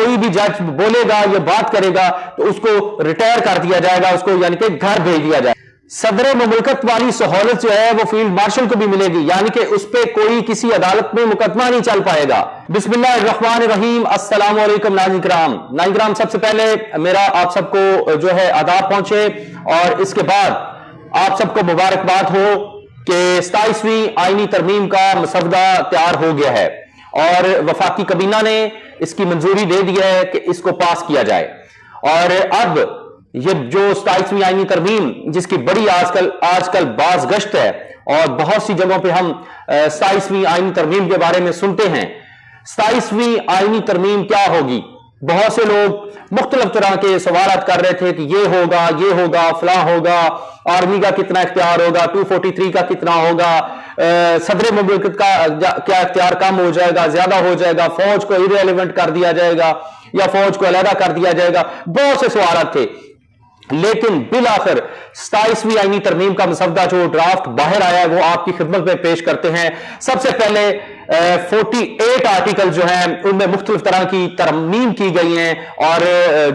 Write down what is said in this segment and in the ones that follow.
कोई भी जज बोलेगा या बात करेगा तो उसको रिटायर कर दिया जाएगा, उसको यानी कि घर भेज दिया जाएगा। सदर मुमलकत वाली सहूलत जो है वो फील्ड मार्शल को भी मिलेगी, यानी कि उस पर कोई किसी अदालत में मुकदमा नहीं चल पाएगा। बिस्मिल्लाहिर्रहमानिर्रहीम, अस्सलाम वालेकुम नाज़रीन किराम, सबसे पहले मेरा आप सबको जो है आदाब पहुंचे और इसके बाद आप सबको मुबारकबाद हो कि 27वीं आईनी तरमीम का मसवदा तैयार हो गया है और वफाकी कबीना ने इसकी मंजूरी दे दी है कि इसको पास किया जाए। और अब ये जो 27वीं आईनी तरमीम जिसकी बड़ी आजकल बाज गश्त है और बहुत सी जगहों पे हम 27वीं आईनी तरमीम के बारे में सुनते हैं। 27वीं आईनी तरमीम क्या होगी? बहुत से लोग मुख्तलिफ तरह के सवाल कर रहे थे कि ये होगा, फलां होगा, आर्मी का कितना इख्तियार होगा, 243 का कितना होगा, सदर मुमलिकत का क्या इख्तियार कम हो जाएगा, ज्यादा हो जाएगा, फौज को इररिलेवेंट कर दिया जाएगा या फौज को अलहदा कर दिया जाएगा। बहुत से सवाल थे, लेकिन बिल आखिर 27वीं आईनी तरमीम का मसवदा जो ड्राफ्ट बाहर आया है वो आपकी खिदमत में पेश करते हैं। सबसे पहले 48 आर्टिकल जो हैं उनमें मुख्तलिफ तरह की तरमीम की गई हैं और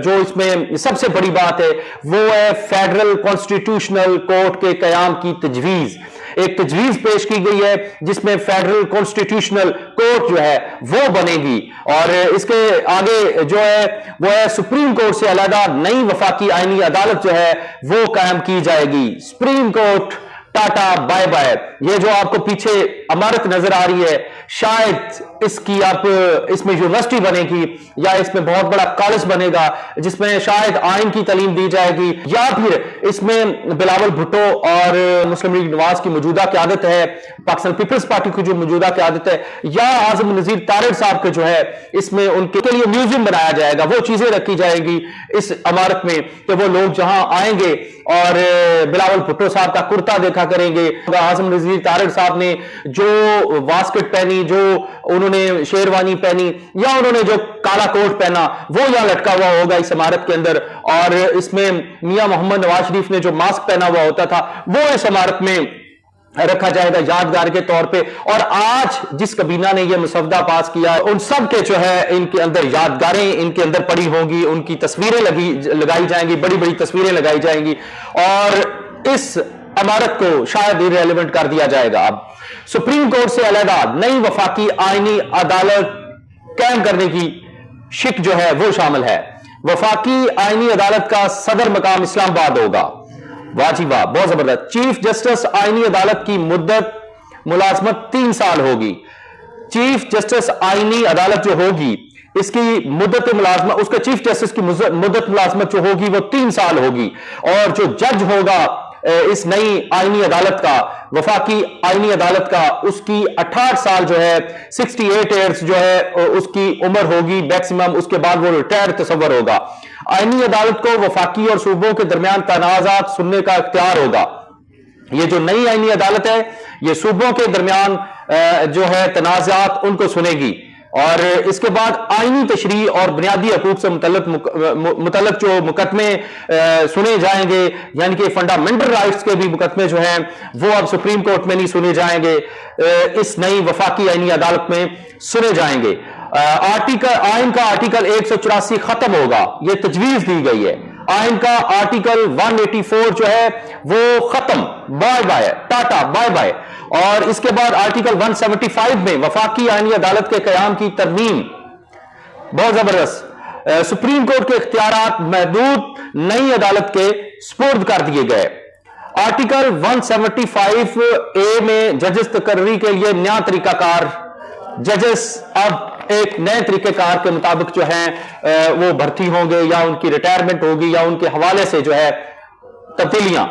जो इसमें सबसे बड़ी बात है वो है फेडरल कॉन्स्टिट्यूशनल कोर्ट के कयाम की तजवीज। एक तजवीज पेश की गई है जिसमें फेडरल कॉन्स्टिट्यूशनल कोर्ट जो है वो बनेगी और इसके आगे जो है वो है सुप्रीम कोर्ट से अलग नई वफाकी आईनी अदालत जो है वो कायम की जाएगी। Supreme court tata bye bye. ये जो आपको पीछे इमारत नजर आ रही है शायद इसकी आप इसमें यूनिवर्सिटी बनेगी या इसमें बहुत बड़ा कॉलेज बनेगा जिसमें शायद आइन की तालीम दी जाएगी, या फिर इसमें बिलावल भुट्टो और मुस्लिम लीग नवाज की मौजूदा क़यादत है, पाकिस्तान पीपल्स पार्टी की जो मौजूदा क़यादत है, या आज़म नज़ीर तारिड़ साहब के जो है इसमें उनके लिए म्यूजियम बनाया जाएगा। वो चीजें रखी जाएगी इस इमारत में कि वो लोग जहां आएंगे और बिलावल भुट्टो साहब का कुर्ता देखा करेंगे, आज़म नज़ीर तारिड़ साहब ने जो वास्केट पहनी, जो उन्होंने शेरवानी पहनी या उन्होंने जो काला कोट पहना वो यहां लटका हुआ होगा इस इमारत के अंदर, और इसमें मियां मोहम्मद नवाज शरीफ ने जो मास्क पहना हुआ होता था वो इस इमारत में रखा जाएगा यादगार के तौर पे। और आज जिस कबीना ने यह मसवदा पास किया उन सब के जो है इनके अंदर यादगारें इनके अंदर पड़ी होंगी, उनकी तस्वीरें लगाई जाएंगी, बड़ी बड़ी तस्वीरें लगाई जाएंगी और इस इमारत को शायद इररिलेवेंट कर दिया जाएगा। अब सुप्रीम कोर्ट से अलहदा नई वफाकी आईनी अदालत कायम करने की शिक जो है वो शामिल है। वफाकी आईनी अदालत का सदर मकाम इस्लामाबाद होगा। वाह जी वाह, बहुत जबरदस्त। चीफ जस्टिस आईनी अदालत की मुद्दत मुलाजमत 3 साल होगी। चीफ जस्टिस आईनी अदालत जो होगी इसकी मुद्दत मुलाजमत, उसके चीफ जस्टिस की मुद्दत मुलाजमत जो होगी वो 3 साल होगी और जो जज होगा इस नई आईनी अदालत का, वफाकी आईनी अदालत का, उसकी 68 साल जो है 68 ईयर्स जो है उसकी उम्र होगी मैक्सिमम। उसके बाद वो रिटायर तस्वर होगा। आईनी अदालत को वफाकी और सूबों के दरमियान तनाजात सुनने का इख्तियार होगा। ये जो नई आईनी अदालत है ये सूबों के दरमियान जो है तनाजात उनको सुनेगी और इसके बाद आईनी तशरीह और बुनियादी हकूक से मुतल्लक जो मुकदमे सुने जाएंगे, यानी कि फंडामेंटल राइट्स के भी मुकदमे जो हैं वो अब सुप्रीम कोर्ट में नहीं सुने जाएंगे, इस नई वफाकी आईनी अदालत में सुने जाएंगे। आइन का आर्टिकल 184 खत्म होगा, ये तजवीज दी गई है। आइन का आर्टिकल 184 जो है वो खत्म, bye bye, tata bye bye. और इसके बाद आर्टिकल 175 में वफाकी आईनी अदालत के कयाम की तरमीम, बहुत जबरदस्त। सुप्रीम कोर्ट के इख्तियारात महदूद नई अदालत के सुपुर्द कर दिए गए। आर्टिकल 175A में जजेस तकर्री के लिए नया तरीकाकार, जजेस अब एक नए तरीकेकार के मुताबिक जो है वो भर्ती होंगे या उनकी रिटायरमेंट होगी या उनके हवाले से जो है तब्दीलियां।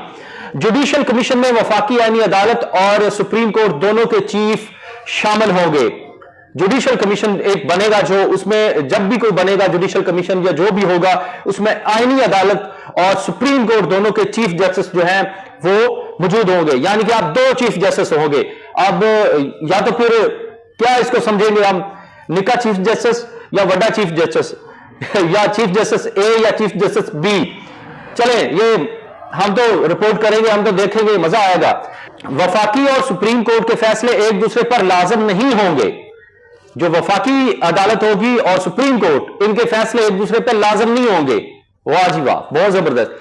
जुडिशल कमीशन में वफाकी आईनी अदालत और सुप्रीम कोर्ट दोनों के चीफ शामिल होंगे। जुडिशल कमीशन एक बनेगा जो उसमें जब भी कोई बनेगा जुडिशल कमीशन या जो भी होगा उसमें आईनी अदालत और सुप्रीम कोर्ट दोनों के चीफ जस्टिस जो हैं वो मौजूद होंगे, यानी कि आप 2 चीफ जस्टिस होंगे। अब या तो फिर क्या इसको समझेंगे हम, निका चीफ जस्टिस या वड्डा चीफ जस्टिस या चीफ जस्टिस ए या चीफ जस्टिस बी। चले ये हम तो रिपोर्ट करेंगे, हम तो देखेंगे, मजा आएगा। वफाकी और सुप्रीम कोर्ट के फैसले एक दूसरे पर लाजम नहीं होंगे। जो वफाकी अदालत होगी और सुप्रीम कोर्ट, इनके फैसले एक दूसरे पर लाजम नहीं होंगे। वाह जी वाह, बहुत जबरदस्त।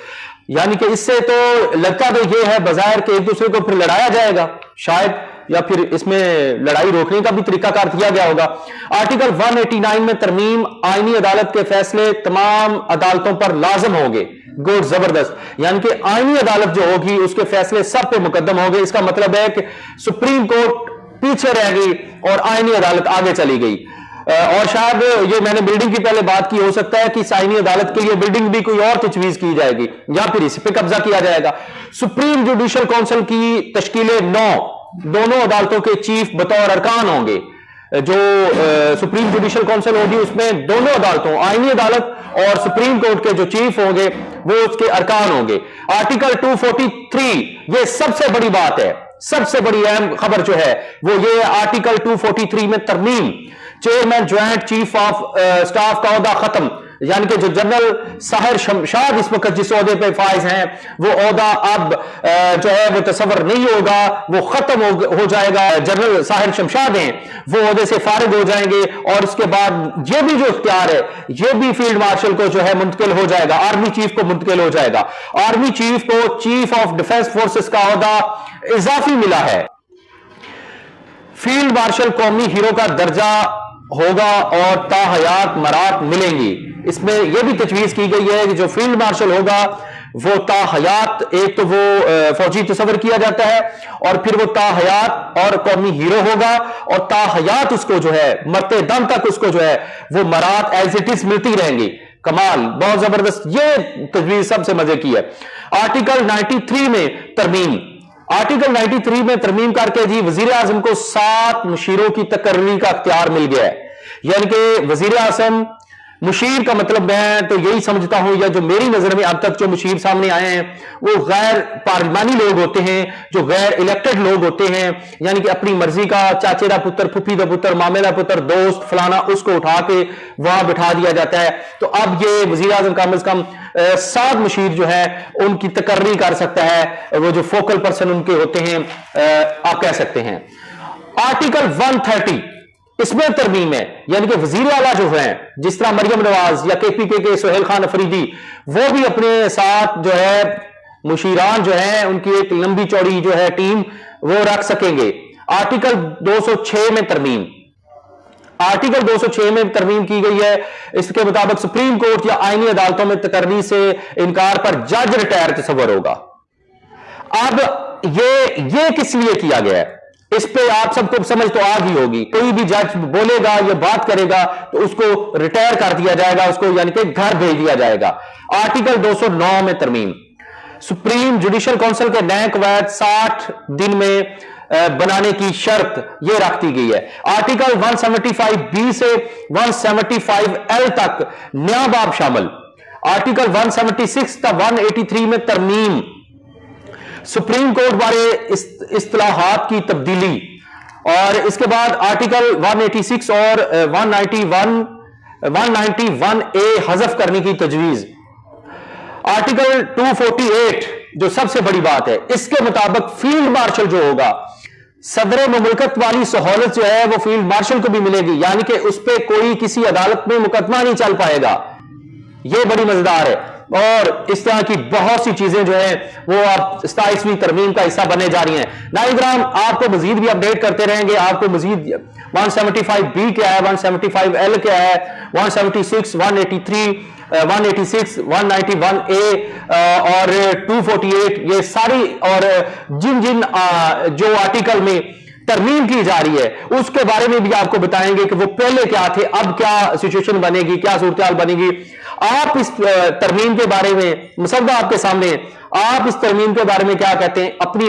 यानी कि इससे तो लगता तो यह है बाजार के एक दूसरे को फिर लड़ाया जाएगा शायद, या फिर इसमें लड़ाई रोकने का भी तरीकाकार किया गया होगा। आर्टिकल 189 में तरमीम, आईनी अदालत के फैसले तमाम अदालतों पर लाजम होंगे। गुड, जबरदस्त। यानी कि आईनी अदालत जो होगी उसके फैसले सब पे मुकद्दम होंगे। इसका मतलब है कि सुप्रीम कोर्ट पीछे रह गई और आईनी अदालत आगे चली गई। और शायद ये मैंने बिल्डिंग की पहले बात की, हो सकता है कि आईनी अदालत के लिए बिल्डिंग भी कोई और तजवीज की जाएगी या फिर इस पे कब्जा किया जाएगा। सुप्रीम जुडिशल काउंसिल की तश्कीलें 9, दोनों अदालतों के चीफ बतौर अरकान होंगे। जो सुप्रीम जुडिशल काउंसिल होगी उसमें दोनों अदालतों, आईनी अदालत और सुप्रीम कोर्ट के जो चीफ होंगे वो उसके अरकान होंगे। आर्टिकल 243, ये सबसे बड़ी बात है, सबसे बड़ी अहम खबर जो है वो ये आर्टिकल 243 में तरमीम, chairman joint chief of staff का ओहदा खत्म। यानी कि जो जनरल साहिर शमशाद इस वक्त जिस ओहदे पे फाइज हैं, वो ओहदा अब जो है वो तस्वर नहीं होगा, वो खत्म हो जाएगा। जनरल साहिर शमशाद हैं वो ओहदे से फारिग हो जाएंगे और उसके बाद ये भी जो इख्तियार है ये भी फील्ड मार्शल को जो है मुंतकिल हो जाएगा, आर्मी चीफ को मुंतकिल हो जाएगा। आर्मी चीफ को चीफ ऑफ डिफेंस फोर्सेस का ओहदा इजाफी मिला है। फील्ड मार्शल कौमी हीरो का दर्जा होगा और ताहयात मरात मिलेंगी। इसमें यह भी तजवीज की गई है कि जो फील्ड मार्शल होगा वो ताहयात, एक तो वो फौजी तस्वर किया जाता है और फिर वो ताहयात और कौमी हीरो होगा और ताहयात उसको जो है मरते दम तक उसको जो है वो मरात एज इट इज मिलती रहेंगी। कमाल, बहुत जबरदस्त, ये तजवीज सबसे मजे की है। आर्टिकल 93 में तरमीम, आर्टिकल 93 में तरमीम करके जी वजीर आजम को 7 मुशीरों की तकर्री का अख्तियार मिल गया है। यानी कि वजीर आजम, मुशीर का मतलब मैं तो यही समझता हूं, या जो मेरी नजर में अब तक जो मुशीर सामने आए हैं वो गैर पार्लिमानी लोग होते हैं, जो गैर इलेक्टेड लोग होते हैं। यानी कि अपनी मर्जी का चाचे का पुत्र, फुफी का पुत्र, मामे का पुत्र, दोस्त फलाना, उसको उठा के वहां बिठा दिया जाता है। तो अब ये वजीर आजम कम अज कम 7 मुशीर जो है उनकी तकर्री कर सकता है, वो जो फोकल पर्सन उनके होते हैं, आप कह सकते हैं। आर्टिकल 130 इसमें तरमीम है, यानी कि वजीर आला जो है, जिस तरह मरियम नवाज या केपीके के सोहेल खान अफरीदी, वो भी अपने साथ जो है मुशीरान जो है उनकी एक लंबी चौड़ी जो है टीम वो रख सकेंगे। आर्टिकल 206 में तरमीम, आर्टिकल 206 में तरमीम की गई है। इसके मुताबिक सुप्रीम कोर्ट या आईनी अदालतों में तकर्री से इनकार पर जज रिटायर तस्वर होगा। अब ये किस लिए किया गया है, इस पे आप सबको समझ तो आ गई होगी। कोई भी जज बोलेगा या बात करेगा तो उसको रिटायर कर दिया जाएगा, उसको यानी कि घर भेज दिया जाएगा। आर्टिकल 209 में तरमीम, सुप्रीम जुडिशल काउंसिल के नए कवायद 60 दिन में बनाने की शर्त यह रख दी गई है। आर्टिकल 175B से 175L तक नया बाब शामिल। आर्टिकल 176 तक 183 में तरमीम, सुप्रीम कोर्ट बारे इस्तिलाहात की तब्दीली, और इसके बाद आर्टिकल 186 और 191A हजफ करने की तजवीज। आर्टिकल 248 जो सबसे बड़ी बात है, इसके मुताबिक फील्ड मार्शल जो होगा, सदर मुमलकत वाली सहूलत जो है वो फील्ड मार्शल को भी मिलेगी। यानी कि उस पर कोई किसी अदालत में मुकदमा नहीं चल पाएगा। यह बड़ी मजेदार है। और इस तरह की बहुत सी चीजें जो है वो आप 27वीं तरमीम का हिस्सा बनने जा रही हैं। नाइग्राम आपको मजीद भी अपडेट करते रहेंगे। आपको मजीद 175B क्या है, 175L क्या है, 176, 183, 186, 191A और 248, ये सारी और जिन जिन जो आर्टिकल में तरमीम की जा रही है उसके बारे में भी आपको बताएंगे कि वो पहले क्या थे, अब क्या सिचुएशन बनेगी, क्या सूरत बनेगी। आप इस तरमीम के बारे में, मसौदा आपके सामने, आप इस तरमीम के बारे में क्या कहते हैं, अपनी